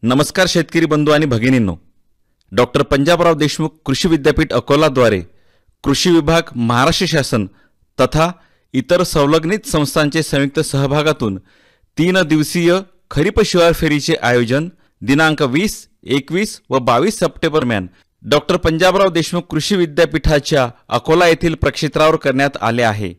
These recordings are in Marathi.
नमस्कार शेतकरी बंधू आणि भगिनींनो, डॉक्टर पंजाबराव देशमुख कृषी विद्यापीठ अकोलाद्वारे कृषी विभाग, महाराष्ट्र शासन तथा इतर संलग्नित संस्थांचे संयुक्त सहभागातून 3 दिवसीय खरीप शिवार फेरीचे आयोजन दिनांक 20, 21 व 22 सप्टेंबर दरम्यान डॉक्टर पंजाबराव देशमुख कृषी विद्यापीठाच्या अकोला येथील प्रक्षेत्रावर करण्यात आले आहे।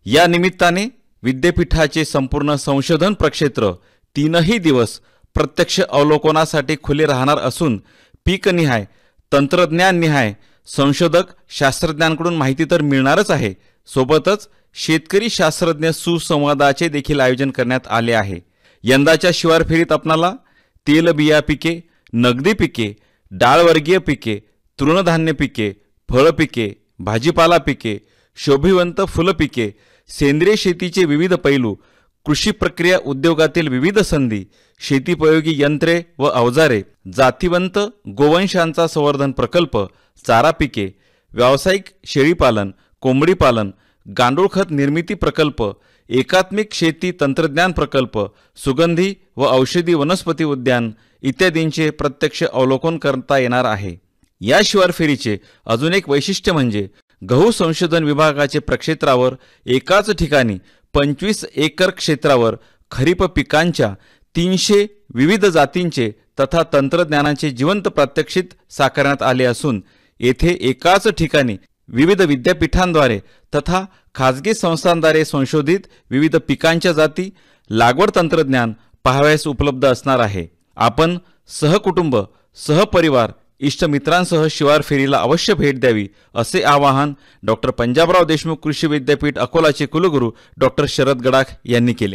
या निमित्ताने विद्यापीठाचे संपूर्ण संशोधन प्रक्षेत्र 3ही दिवस प्रत्यक्ष अवलोकनासाठी खुले राहणार असून पीकनिहाय, तंत्रज्ञाननिहाय संशोधक शास्त्रज्ञांकडून माहिती तर मिळणारच आहे, सोबतच शेतकरी शास्त्रज्ञ सुसंवादाचे देखील आयोजन करण्यात आले आहे। यंदाच्या शिवार फेरीत आपणाला तेलबिया पिके, नगदी पिके, डाळवर्गीय पिके, तृणधान्य पिके, फळ पिके, भाजीपाला पिके, शोभिवंत फुल पिके, सेंद्रिय शेतीचे विविध पैलू, कृषी प्रक्रिया उद्योगातील विविध संधी, शेतीपयोगी यंत्रे व अवजारे, जातिवंत गोवंशांचा संवर्धन प्रकल्प, चारा पिके, व्यावसायिक शेळीपालन, कोंबडी पालन, गांडूळ खत निर्मिती प्रकल्प, एकात्मिक शेती तंत्रज्ञान प्रकल्प, सुगंधी व औषधी वनस्पती उद्यान इत्यादींचे प्रत्यक्ष अवलोकन करता येणार आहे। या शिवार फेरीचे अजून एक वैशिष्ट्य म्हणजे गहू संशोधन विभागाचे प्रक्षेत्रावर एकाच ठिकाणी 25 एकर क्षेत्रावर खरीप पिकांच्या 300 विविध जातींचे तथा तंत्रज्ञानाचे जिवंत प्रात्यक्षिक साकारण्यात आले असून येथे एकाच ठिकाणी विविध विद्यापीठांद्वारे तथा खाजगी संस्थांद्वारे संशोधित विविध पिकांच्या जाती, लागवड तंत्रज्ञान पाहावयास उपलब्ध असणार आहे। आपण सहकुटुंब, सहपरिवार, इष्टमित्रांसह शिवार फेरीला अवश्य भेट द्यावी असे आवाहन डॉक्टर पंजाबराव देशमुख कृषी विद्यापीठ अकोलाचे कुलगुरू डॉक्टर शरद गडाख यांनी केले।